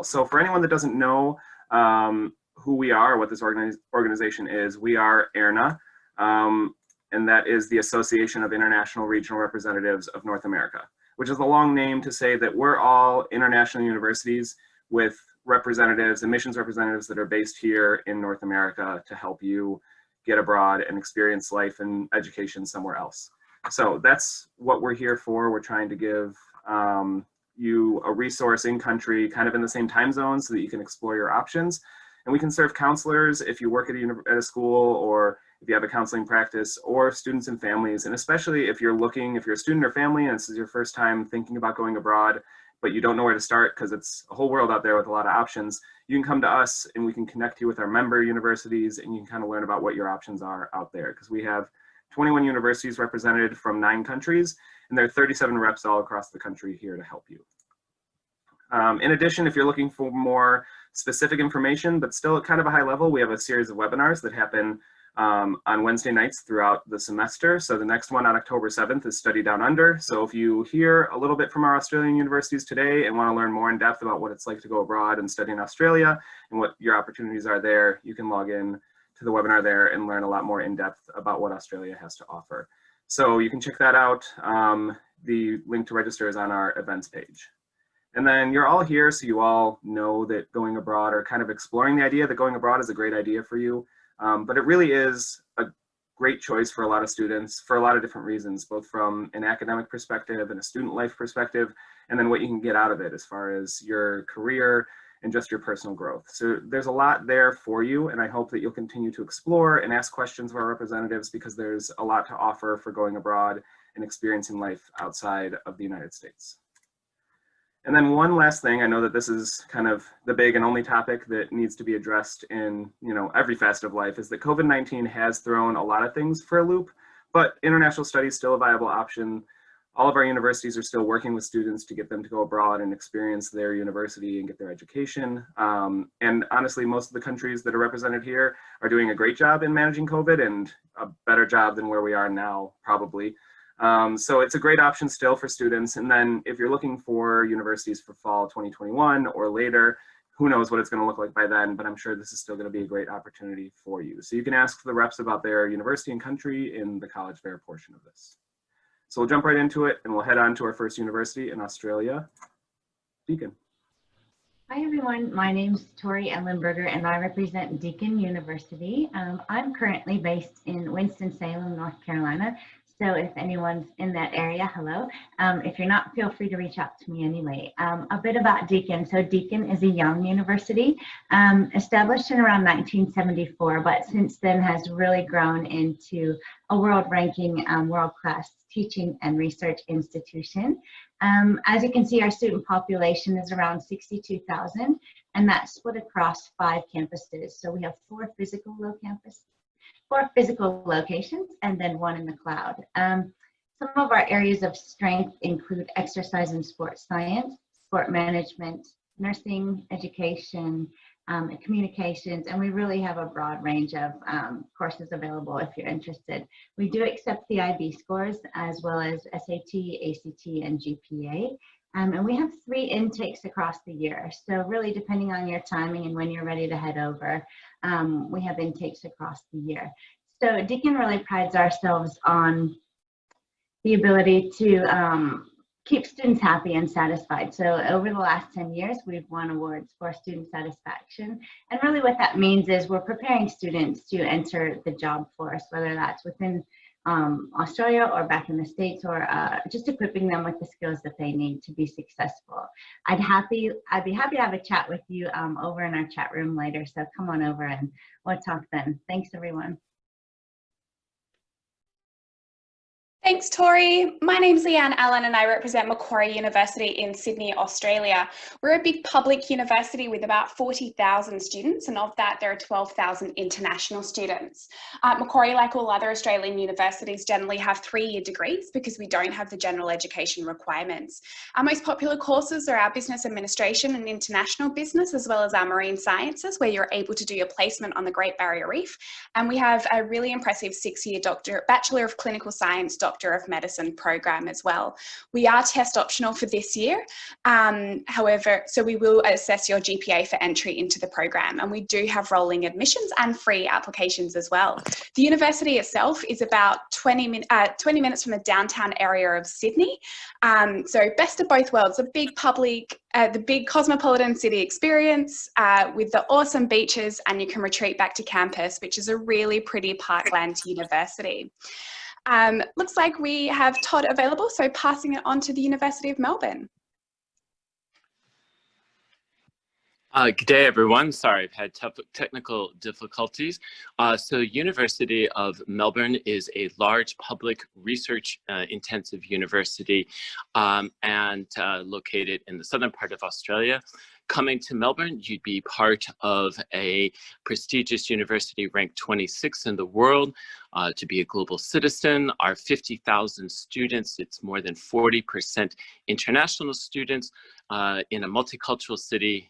So for anyone that doesn't know who we are, what this organization is, we are ERNA, and that is the Association of International Regional Representatives of North America, which is a long name to say that we're all international universities with representatives, admissions representatives that are based here in North America to help you get abroad and experience life and education somewhere else. So that's what we're here for. We're trying to give you a resource in country, kind of in the same time zone, so that you can explore your options. And we can serve counselors if you work at a school, or if you have a counseling practice, or students and families. And especially if you're a student or family and this is your first time thinking about going abroad, but you don't know where to start because it's a whole world out there with a lot of options, you can come to us and we can connect you with our member universities, and you can kind of learn about what your options are out there, because we have 21 universities represented from 9 countries, and there are 37 reps all across the country here to help you. In addition, if you're looking for more specific information, but still at kind of a high level, we have a series of webinars that happen on Wednesday nights throughout the semester. So the next one on October 7th is Study Down Under. So if you hear a little bit from our Australian universities today and want to learn more in depth about what it's like to go abroad and study in Australia and what your opportunities are there, you can log in to the webinar there and learn a lot more in depth about what Australia has to offer. So you can check that out. The link to register is on our events page. And then you're all here, so you all know that going abroad, or kind of exploring the idea that going abroad is a great idea for you. But it really is a great choice for a lot of students for a lot of different reasons, both from an academic perspective and a student life perspective, and then what you can get out of it as far as your career and just your personal growth. So there's a lot there for you, and I hope that you'll continue to explore and ask questions of our representatives, because there's a lot to offer for going abroad and experiencing life outside of the United States. And then one last thing, I know that this is kind of the big and only topic that needs to be addressed in every facet of life, is that COVID-19 has thrown a lot of things for a loop, but international study is still a viable option. All of our universities are still working with students to get them to go abroad and experience their university and get their education. And honestly, most of the countries that are represented here are doing a great job in managing COVID, and a better job than where we are now, probably. So it's a great option still for students. And then if you're looking for universities for fall 2021 or later, who knows what it's going to look like by then, but I'm sure this is still going to be a great opportunity for you. So you can ask the reps about their university and country in the college fair portion of this. So we'll jump right into it, and we'll head on to our first university in Australia. Deakin. Hi everyone, my name's Tori Ellenberger and I represent Deakin University. I'm currently based in Winston-Salem, North Carolina. So if anyone's in that area, hello. If you're not, feel free to reach out to me anyway. A bit about Deakin. So Deakin is a young university, established in around 1974, but since then has really grown into a world-ranking, world-class teaching and research institution. As you can see, our student population is around 62,000, and that's split across 5 campuses. So we have 4 physical locations, and then 1 in the cloud. Some of our areas of strength include exercise and sports science, sport management, nursing, education, communications, and we really have a broad range of courses available if you're interested. We do accept the IB scores as well as SAT, ACT, and GPA. And we have 3 intakes across the year. So really depending on your timing and when you're ready to head over, we have intakes across the year. So Deakin really prides ourselves on the ability to keep students happy and satisfied. So over the last 10 years, we've won awards for student satisfaction. And really what that means is we're preparing students to enter the job force, whether that's within Australia or back in the States, or just equipping them with the skills that they need to be successful. I'd be happy to have a chat with you over in our chat room later. So come on over and we'll talk then. Thanks everyone. Thanks, Tori. My name's Leanne Allen and I represent Macquarie University in Sydney, Australia. We're a big public university with about 40,000 students, and of that there are 12,000 international students. Macquarie, like all other Australian universities, generally have 3-year degrees because we don't have the general education requirements. Our most popular courses are our business administration and international business, as well as our marine sciences, where you're able to do your placement on the Great Barrier Reef. And we have a really impressive 6-year Bachelor of Clinical Science doctoral Doctor of Medicine program as well. We are test optional for this year. However, so we will assess your GPA for entry into the program, and we do have rolling admissions and free applications as well. The university itself is about 20 minutes from the downtown area of Sydney. So best of both worlds, the big cosmopolitan city experience with the awesome beaches, and you can retreat back to campus, which is a really pretty parkland university. Looks like we have Todd available, so passing it on to the University of Melbourne. Good day, everyone. Sorry, I've had technical difficulties. So University of Melbourne is a large public research intensive university and located in the southern part of Australia. Coming to Melbourne, you'd be part of a prestigious university ranked 26th in the world. To be a global citizen, our 50,000 students, it's more than 40% international students in a multicultural city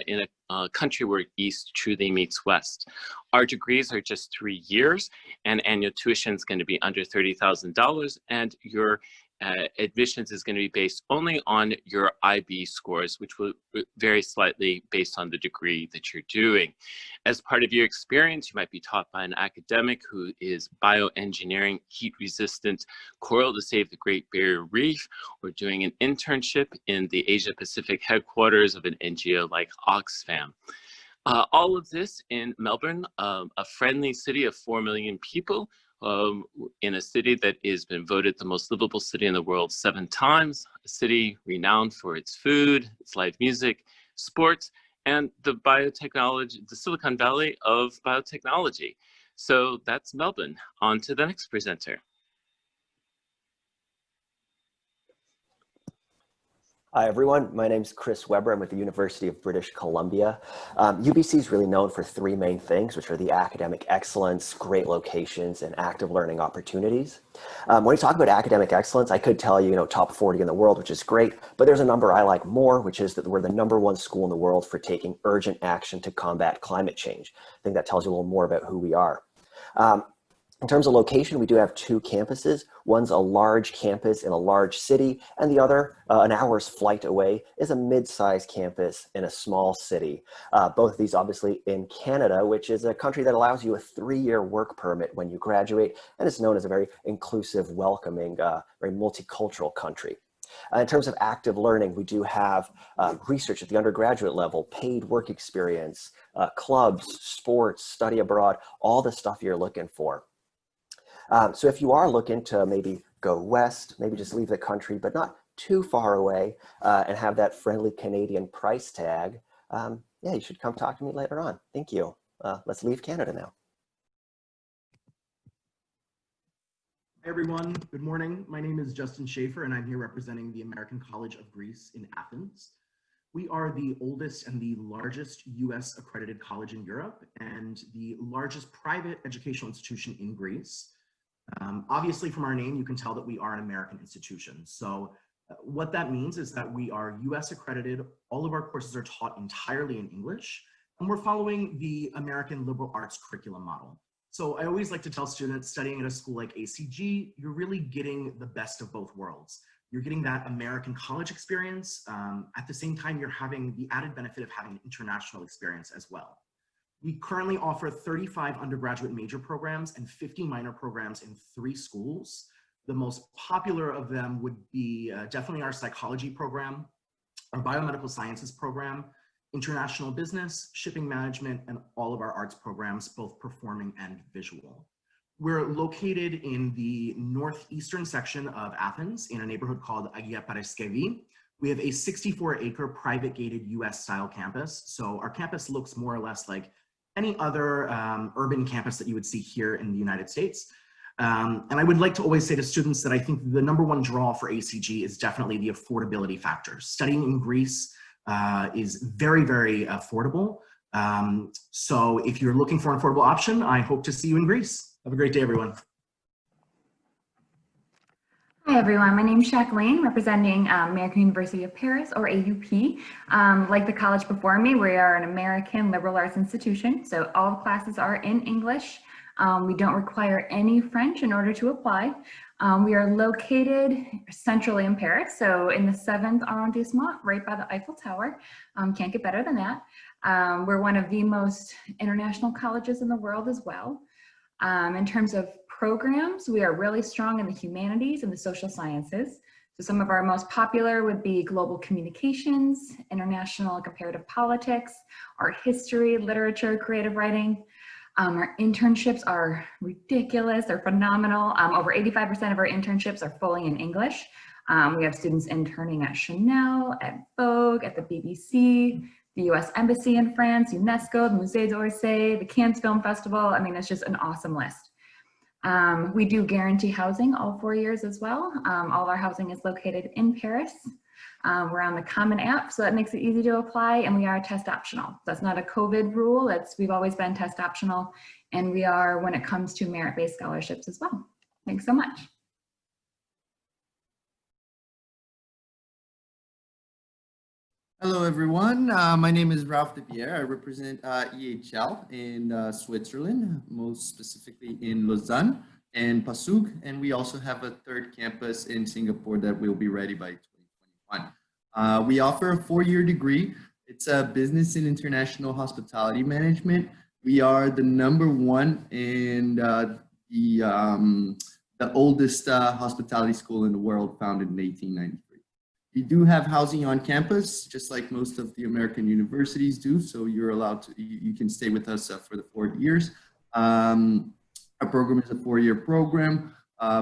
in a country where East truly meets West. Our degrees are just 3 years, and annual tuition is going to be under $30,000, and your admissions is going to be based only on your IB scores, which will vary slightly based on the degree that you're doing. As part of your experience, you might be taught by an academic who is bioengineering heat-resistant coral to save the Great Barrier Reef, or doing an internship in the Asia-Pacific headquarters of an NGO like Oxfam. All of this in Melbourne, a friendly city of 4 million people, in a city that has been voted the most livable city in the world 7 times, a city renowned for its food, its live music, sports, and the biotechnology, the Silicon Valley of biotechnology. So that's Melbourne. On to the next presenter. Hi everyone, my name's Chris Weber. I'm with the University of British Columbia. UBC is really known for 3 main things, which are the academic excellence, great locations, and active learning opportunities. When we talk about academic excellence, I could tell you, top 40 in the world, which is great, but there's a number I like more, which is that we're the #1 school in the world for taking urgent action to combat climate change. I think that tells you a little more about who we are. In terms of location, we do have 2 campuses. One's a large campus in a large city, and the other, an hour's flight away, is a mid-sized campus in a small city. Both of these obviously in Canada, which is a country that allows you a 3-year work permit when you graduate, and is known as a very inclusive, welcoming, very multicultural country. In terms of active learning, we do have research at the undergraduate level, paid work experience, clubs, sports, study abroad, all the stuff you're looking for. So if you are looking to maybe go west, maybe just leave the country, but not too far away, and have that friendly Canadian price tag, yeah, you should come talk to me later on. Thank you. Let's leave Canada now. Hi everyone, good morning. My name is Justin Schaefer, and I'm here representing the American College of Greece in Athens. We are the oldest and the largest US accredited college in Europe, and the largest private educational institution in Greece. Obviously from our name, you can tell that we are an American institution. So what that means is that we are US accredited. All of our courses are taught entirely in English, and we're following the American liberal arts curriculum model. So I always like to tell students studying at a school like ACG, you're really getting the best of both worlds. You're getting that American college experience. At the same time, you're having the added benefit of having an international experience as well. We currently offer 35 undergraduate major programs and 50 minor programs in 3 schools. The most popular of them would be definitely our psychology program, our biomedical sciences program, international business, shipping management, and all of our arts programs, both performing and visual. We're located in the northeastern section of Athens in a neighborhood called Agia Paraskevi. We have a 64-acre private gated US style campus. So our campus looks more or less like any other urban campus that you would see here in the United States. And I would like to always say to students that I think the #1 draw for ACG is definitely the affordability factor. Studying in Greece is very, very affordable. So if you're looking for an affordable option, I hope to see you in Greece. Have a great day, everyone. Hi everyone, my name is Jacqueline, representing American University of Paris, or AUP. Like the college before me, we are an American liberal arts institution, so all the classes are in English. We don't require any French in order to apply. We are located centrally in Paris, so in the 7th arrondissement, right by the Eiffel Tower. Can't get better than that. We're one of the most international colleges in the world as well. In terms of programs, we are really strong in the humanities and the social sciences. So some of our most popular would be global communications, international comparative politics, art history, literature, creative writing. Our internships are ridiculous, they're phenomenal. Over 85% of our internships are fully in English. We have students interning at Chanel, at Vogue, at the BBC, the US Embassy in France, UNESCO, the Musée d'Orsay, the Cannes Film Festival. I mean, it's just an awesome list. We do guarantee housing all 4 years as well. All of our housing is located in Paris. We're on the Common App, so that makes it easy to apply, and we are test optional. That's not a COVID rule. We've always been test optional, and we are when it comes to merit-based scholarships as well. Thanks so much. Hello, everyone. My name is Ralph de Pierre. I represent EHL in Switzerland, most specifically in Lausanne and Pasug. And we also have a third campus in Singapore that will be ready by 2021. We offer a 4-year degree. It's a business and international hospitality management. We are the #1 in the oldest hospitality school in the world, founded in 1893. We do have housing on campus, just like most of the American universities do. So you're allowed to, you can stay with us for the 4 years. Our program is a 4-year program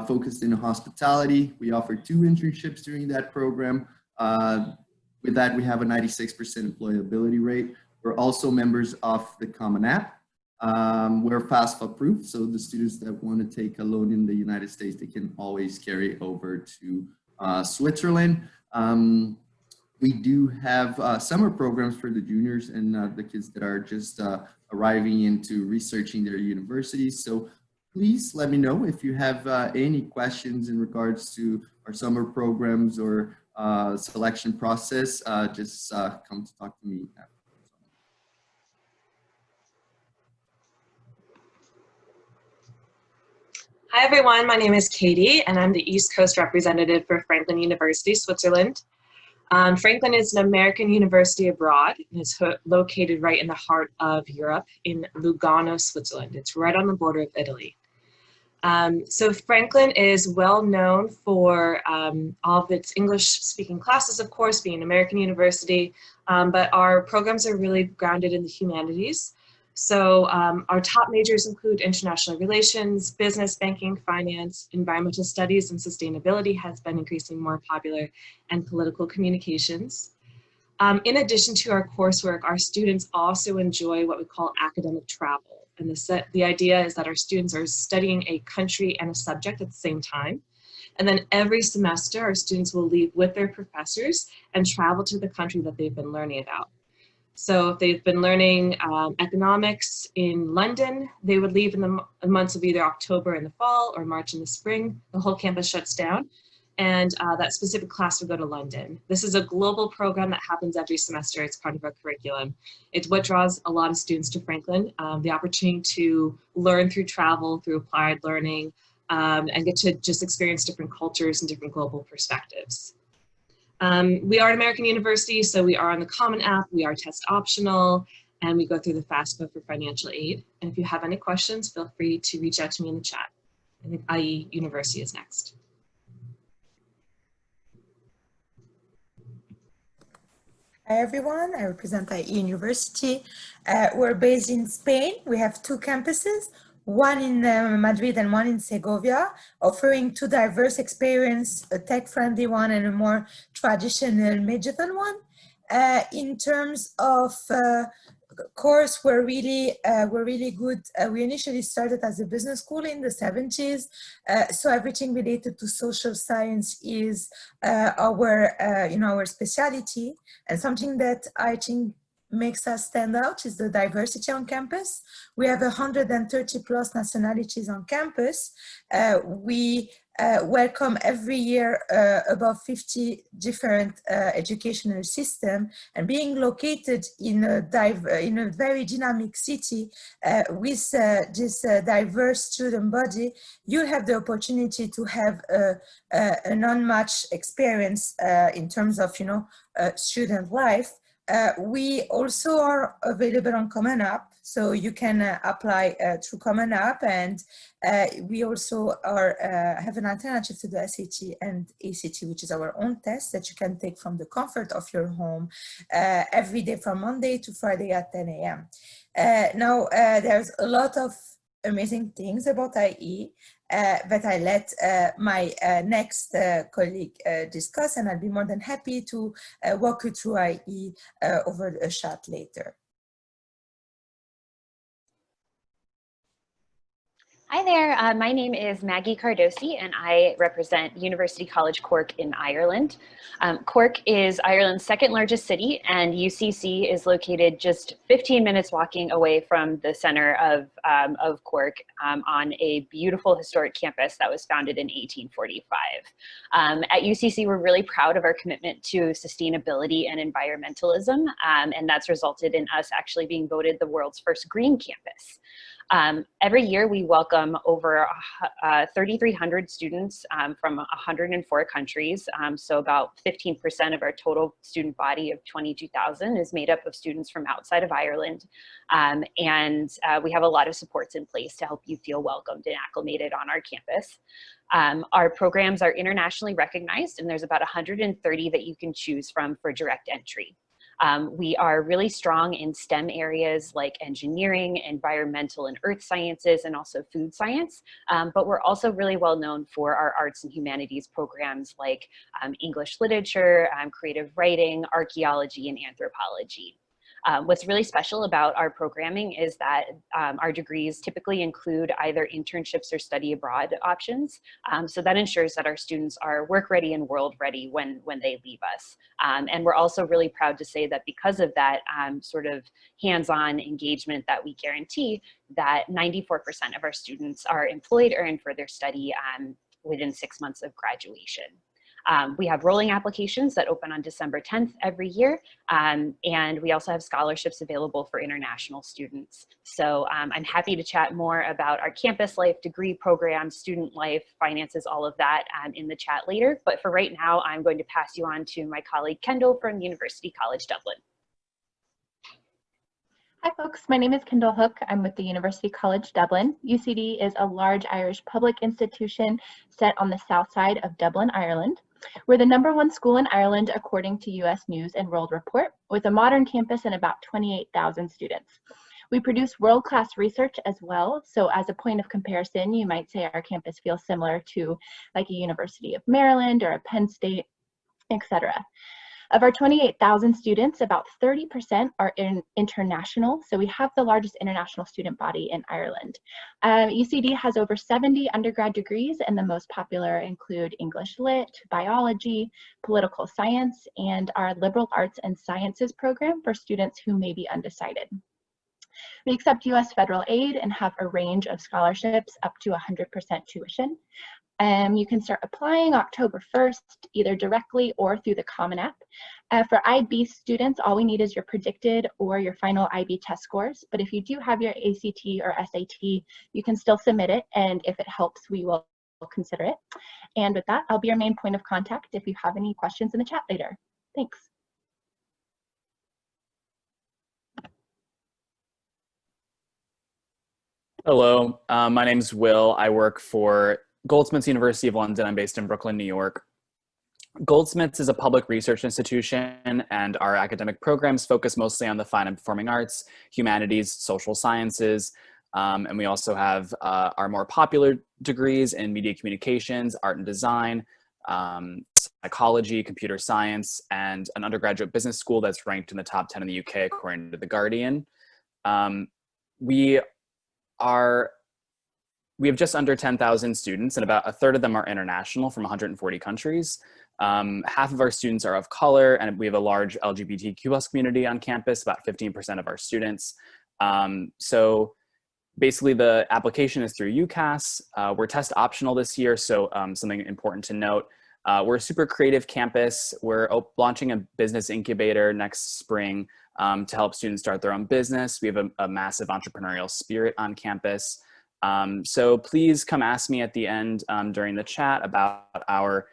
focused in hospitality. We offer 2 internships during that program. With that, we have a 96% employability rate. We're also members of the Common App. We're FAFSA approved, so the students that want to take a loan in the United States, they can always carry over to Switzerland. We do have summer programs for the juniors and the kids that are just arriving into researching their universities. So please let me know if you have any questions in regards to our summer programs or selection process. Just come to talk to me after. Hi everyone, my name is Katie and I'm the East Coast representative for Franklin University, Switzerland. Franklin is an American university abroad and is located right in the heart of Europe in Lugano, Switzerland. It's right on the border of Italy. So Franklin is well known for all of its English speaking classes, of course, being an American university, but our programs are really grounded in the humanities. So our top majors include international relations, business, banking, finance, environmental studies, and sustainability has been increasingly more popular, and political communications. In addition to our coursework, our students also enjoy what we call academic travel. And the idea is that our students are studying a country and a subject at the same time. And then every semester, our students will leave with their professors and travel to the country that they've been learning about. So if they've been learning economics in London, they would leave in the months of either October in the fall or March in the spring. The whole campus shuts down and that specific class would go to London. This is a global program that happens every semester. It's part of our curriculum. It's what draws a lot of students to Franklin, the opportunity to learn through travel, through applied learning, and get to just experience different cultures and different global perspectives. We are an American university, so we are on the Common App, we are test optional, and we go through the FAFSA for financial aid. And if you have any questions, feel free to reach out to me in the chat. I think IE University is next. Hi everyone, I represent IE University. We're based in Spain. We have 2 campuses, one in Madrid and one in Segovia, offering 2 diverse experiences, a tech-friendly one and a more traditional medieval one. In terms of course, we're really good. We initially started as a business school in the 70s, so everything related to social science is our specialty, and something that I think makes us stand out is the diversity on campus. We have 130 plus nationalities on campus. We welcome every year about 50 different educational systems, and being located in a very dynamic city with this diverse student body, you have the opportunity to have an unmatched experience in terms of student life. We also are available on Common App, so you can apply through Common App, and we also have an alternative to the SAT and ACT, which is our own test that you can take from the comfort of your home every day from Monday to Friday at 10 a.m. Now, there's a lot of amazing things about IE, but I let my next colleague discuss, and I'll be more than happy to walk you through IE over a chat later. Hi there, my name is Maggie Cardosi and I represent University College Cork in Ireland. Cork is Ireland's second largest city, and UCC is located just 15 minutes walking away from the center of Cork on a beautiful historic campus that was founded in 1845. At UCC, we're really proud of our commitment to sustainability and environmentalism, and that's resulted in us actually being voted the world's first green campus. Every year we welcome over 3,300 students from 104 countries. So about 15% of our total student body of 22,000 is made up of students from outside of Ireland. And we have a lot of supports in place to help you feel welcomed and acclimated on our campus. Our programs are internationally recognized, and there's about 130 that you can choose from for direct entry. We are really strong in STEM areas like engineering, environmental and earth sciences, and also food science. But we're also really well known for our arts and humanities programs like English literature, creative writing, archaeology, and anthropology. What's really special about our programming is that our degrees typically include either internships or study abroad options. So that ensures that our students are work ready and world ready when they leave us. And we're also really proud to say that because of that sort of hands-on engagement that we guarantee, that 94% of our students are employed or in further study within 6 months of graduation. We have rolling applications that open on December 10th every year, and we also have scholarships available for international students. So I'm happy to chat more about our campus life, degree programs, student life, finances, all of that in the chat later. But for right now, I'm going to pass you on to my colleague Kendall from University College Dublin. Hi folks, my name is Kendall Hook. I'm with the University College Dublin. UCD is a large Irish public institution set on the south side of Dublin, Ireland. We're the #1 school in Ireland according to US News and World Report, with a modern campus and about 28,000 students. We produce world-class research as well, so as a point of comparison, you might say our campus feels similar to like a University of Maryland or a Penn State, etc. Of our 28,000 students, about 30% are international, so we have the largest international student body in Ireland. UCD has over 70 undergrad degrees, and the most popular include English Lit, biology, political science, and our liberal arts and sciences program for students who may be undecided. We accept US federal aid and have a range of scholarships up to 100% tuition. You can start applying October 1st, either directly or through the Common App. For IB students, all we need is your predicted or your final IB test scores. But if you do have your ACT or SAT, you can still submit it. And if it helps, we will consider it. And with that, I'll be your main point of contact if you have any questions in the chat later. Thanks. Hello, my name is Will. I work for Goldsmiths University of London. I'm based in Brooklyn, New York. Goldsmiths is a public research institution, and our academic programs focus mostly on the fine and performing arts, humanities, social sciences, and we also have our more popular degrees in media communications, art and design, psychology, computer science, and an undergraduate business school that's ranked in the top 10 in the UK according to The Guardian. We have just under 10,000 students, and about a third of them are international from 140 countries. Half of our students are of color, and we have a large LGBTQ+ community on campus, about 15% of our students. So basically the application is through UCAS. We're test optional this year, so something important to note. We're a super creative campus. We're launching a business incubator next spring to help students start their own business. We have a massive entrepreneurial spirit on campus. So please come ask me at the end during the chat about our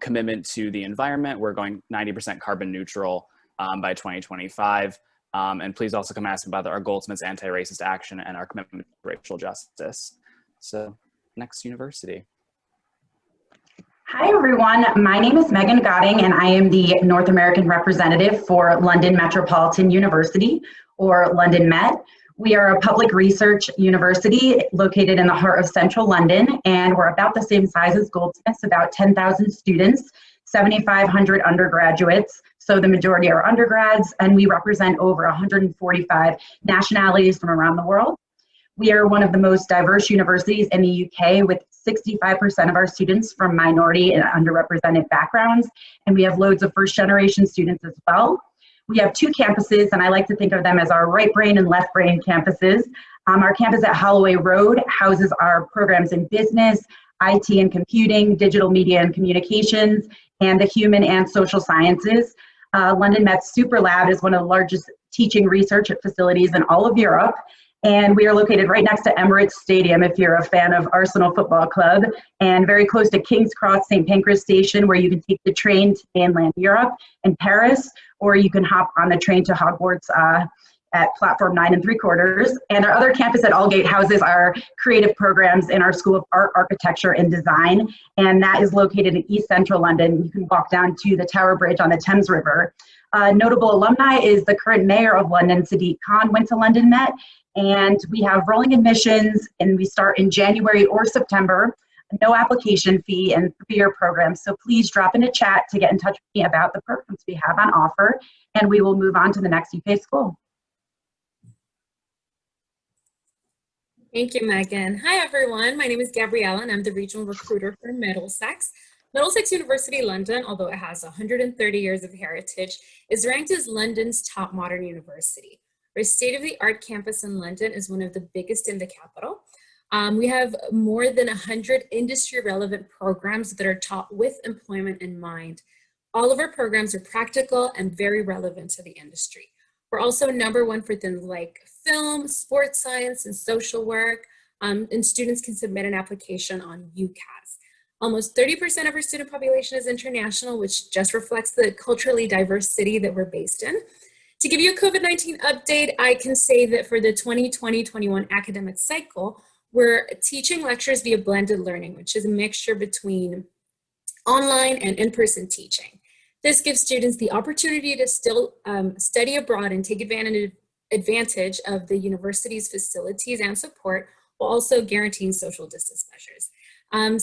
commitment to the environment. We're going 90% carbon neutral by 2025. And please also come ask about our Goldsmiths anti-racist action and our commitment to racial justice. So next university. Hi everyone, my name is Megan Gotting and I am the North American representative for London Metropolitan University, or London Met. We are a public research university located in the heart of central London, and we're about the same size as Goldsmiths, about 10,000 students, 7,500 undergraduates. So the majority are undergrads, and we represent over 145 nationalities from around the world. We are one of the most diverse universities in the UK, with 65% of our students from minority and underrepresented backgrounds, and we have loads of first-generation students as well. We have two campuses, and I like to think of them as our right brain and left brain campuses. Our campus at Holloway Road houses our programs in business, IT and computing, digital media and communications, and the human and social sciences. London Met's Super Lab is one of the largest teaching research facilities in all of Europe. And we are located right next to Emirates Stadium, if you're a fan of Arsenal Football Club, and very close to King's Cross St. Pancras Station, where you can take the train to mainland Europe and Paris, or you can hop on the train to Hogwarts at platform 9 3/4. And our other campus at Aldgate houses our creative programs in our School of Art, Architecture, and Design, and that is located in East Central London. You can walk down to the Tower Bridge on the Thames River. Notable alumni is the current mayor of London, Sadiq Khan, went to London Met, and we have rolling admissions, and we start in January or September, no application fee, and 3-year programs. So please drop in a chat to get in touch with me about the programs we have on offer, and we will move on to the next UK school. Thank you, Megan. Hi, everyone. My name is Gabriella, and I'm the regional recruiter for Middlesex. Middlesex University London, although it has 130 years of heritage, is ranked as London's top modern university. Our state-of-the-art campus in London is one of the biggest in the capital. We have more than 100 industry-relevant programs that are taught with employment in mind. All of our programs are practical and very relevant to the industry. We're also #1 for things like film, sports science, and social work, and students can submit an application on UCAS. Almost 30% of our student population is international, which just reflects the culturally diverse city that we're based in. To give you a COVID-19 update, I can say that for the 2020-21 academic cycle, we're teaching lectures via blended learning, which is a mixture between online and in-person teaching. This gives students the opportunity to still study abroad and take advantage of the university's facilities and support, while also guaranteeing social distance measures.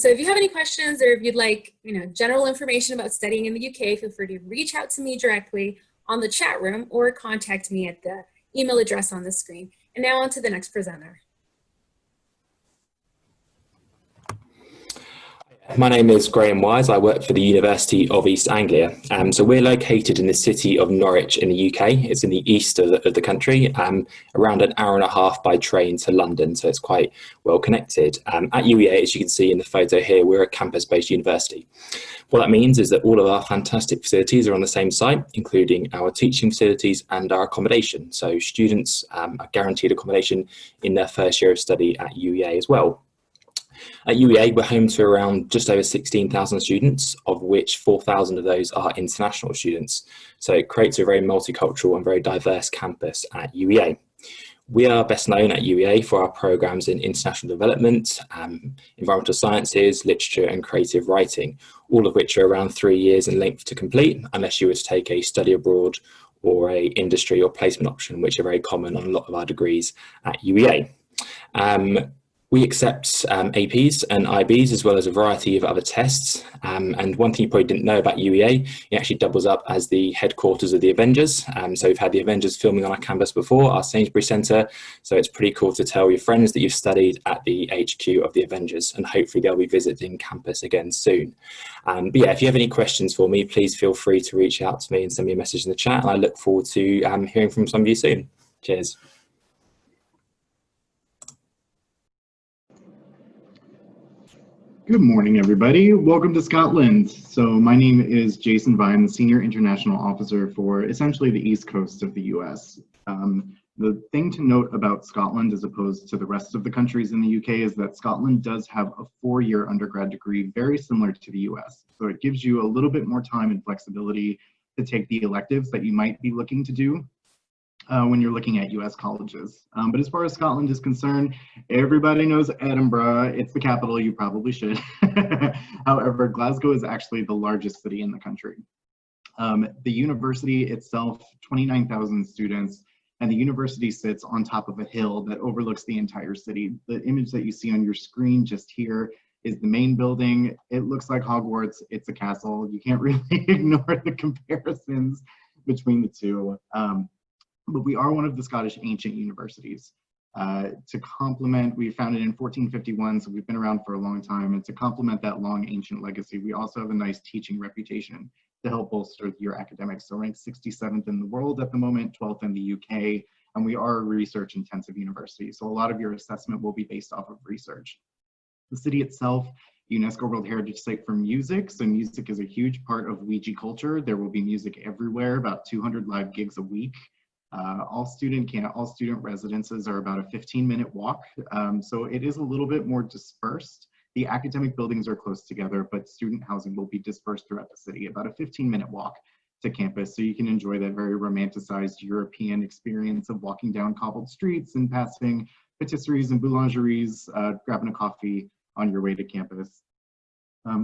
So if you have any questions, or if you'd like general information about studying in the UK, feel free to reach out to me directly on the chat room or contact me at the email address on the screen. And now on to the next presenter. My name is Graham Wise. I work for the University of East Anglia. So we're located in the city of Norwich in the UK. It's in the east of the country, around an hour and a half by train to London. So it's quite well connected. At UEA, as you can see in the photo here, we're a campus-based university. What that means is that all of our fantastic facilities are on the same site, including our teaching facilities and our accommodation. So students are guaranteed accommodation in their first year of study at UEA as well. At UEA, we're home to around just over 16,000 students, of which 4,000 of those are international students. So it creates a very multicultural and very diverse campus at UEA. We are best known at UEA for our programs in international development, environmental sciences, literature and creative writing, all of which are around 3 years in length to complete, unless you were to take a study abroad or a industry or placement option, which are very common on a lot of our degrees at UEA. We accept APs and IBs as well as a variety of other tests. And one thing you probably didn't know about UEA, it actually doubles up as the headquarters of the Avengers. So we've had the Avengers filming on our campus before, our Sainsbury's Centre. So it's pretty cool to tell your friends that you've studied at the HQ of the Avengers, and hopefully they'll be visiting campus again soon. But yeah, if you have any questions for me, please feel free to reach out to me and send me a message in the chat. And I look forward to hearing from some of you soon. Cheers. Good morning, everybody. Welcome to Scotland. So my name is Jason Vine, the Senior International Officer for essentially the East Coast of the US. The thing to note about Scotland as opposed to the rest of the countries in the UK is that Scotland does have a 4-year undergrad degree very similar to the US. So it gives you a little bit more time and flexibility to take the electives that you might be looking to do when you're looking at US colleges. But as far as Scotland is concerned, everybody knows Edinburgh. It's the capital, you probably should. However, Glasgow is actually the largest city in the country. The university itself, 29,000 students, and the university sits on top of a hill that overlooks the entire city. The image that you see on your screen just here is the main building. It looks like Hogwarts, it's a castle. You can't really ignore the comparisons between the two. But we are one of the Scottish ancient universities. To complement, we founded in 1451, so we've been around for a long time, and to complement that long ancient legacy, we also have a nice teaching reputation to help bolster your academics. So ranked 67th in the world at the moment, 12th in the UK, and we are a research intensive university. So a lot of your assessment will be based off of research. The city itself, UNESCO World Heritage Site for music. So music is a huge part of Ouija culture. There will be music everywhere, about 200 live gigs a week. All student residences are about a 15-minute walk. So it is a little bit more dispersed. The academic buildings are close together, but student housing will be dispersed throughout the city, about a 15-minute walk to campus. So you can enjoy that very romanticized European experience of walking down cobbled streets and passing patisseries and boulangeries, grabbing a coffee on your way to campus.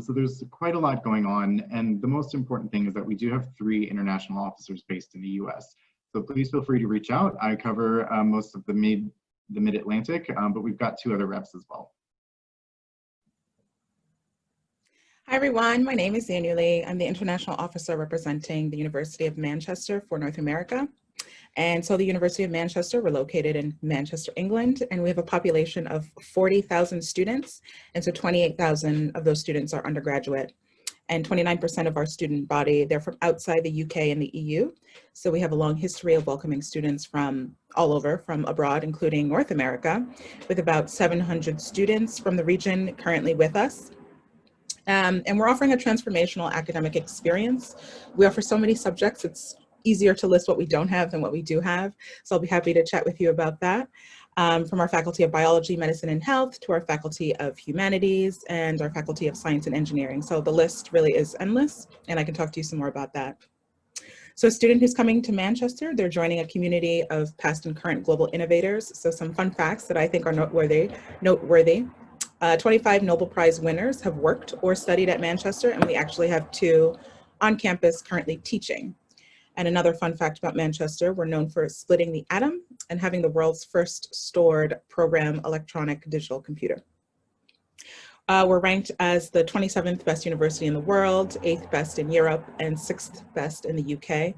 So there's quite a lot going on. And the most important thing is that we do have 3 international officers based in the US. So please feel free to reach out. I cover most of the mid-Atlantic, but we've got 2 other reps as well. Hi everyone, my name is Anuli. I'm the International Officer representing the University of Manchester for North America. And so the University of Manchester, we're located in Manchester, England, and we have a population of 40,000 students. And so 28,000 of those students are undergraduate. And 29% of our student body, they're from outside the UK and the EU. So we have a long history of welcoming students from all over, from abroad, including North America, with about 700 students from the region currently with us. And we're offering a transformational academic experience. We offer so many subjects, it's easier to list what we don't have than what we do have. So I'll be happy to chat with you about that. From our Faculty of Biology, Medicine, and Health to our Faculty of Humanities and our Faculty of Science and Engineering. So the list really is endless, and I can talk to you some more about that. So a student who's coming to Manchester, they're joining a community of past and current global innovators. So some fun facts that I think are noteworthy. 25 Nobel Prize winners have worked or studied at Manchester, and we actually have 2 on campus currently teaching. And another fun fact about Manchester, we're known for splitting the atom and having the world's first stored program electronic digital computer. We're ranked as the 27th best university in the world, 8th best in Europe, and 6th best in the UK.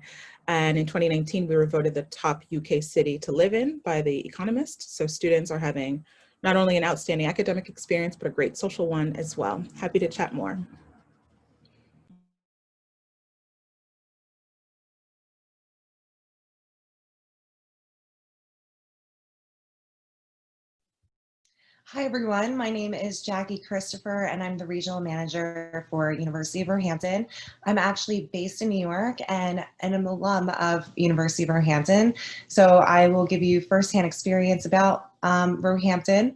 And in 2019, we were voted the top UK city to live in by The Economist. So students are having not only an outstanding academic experience, but a great social one as well. Happy to chat more. Hi everyone, my name is Jackie Christopher and I'm the regional manager for University of Roehampton. I'm actually based in New York and an alum of University of Roehampton. So I will give you firsthand experience about Roehampton.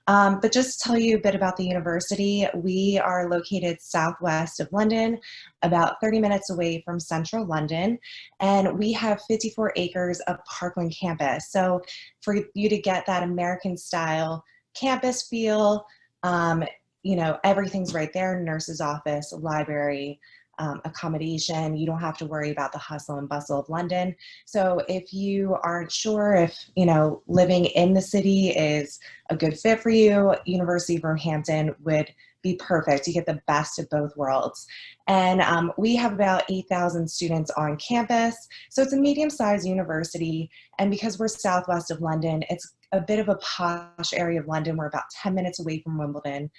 But just to tell you a bit about the university, we are located southwest of London, about 30 minutes away from central London, and we have 54 acres of parkland campus. So for you to get that American style campus feel, you know, everything's right there, nurse's office, library, accommodation. You don't have to worry about the hustle and bustle of London. So if you aren't sure if, you know, living in the city is a good fit for you, University of Roehampton would be perfect. You get the best of both worlds. And we have about 8,000 students on campus. So it's a medium-sized university. And because we're southwest of London, it's a bit of a posh area of London. We're about 10 minutes away from Wimbledon.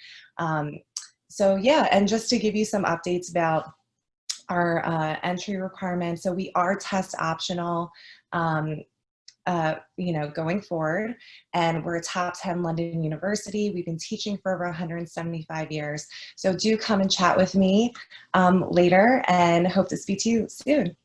So yeah, and just to give you some updates about our entry requirements. So we are test optional, you know, going forward, and we're a top 10 London university. We've been teaching for over 175 years. So do come and chat with me later, and hope to speak to you soon.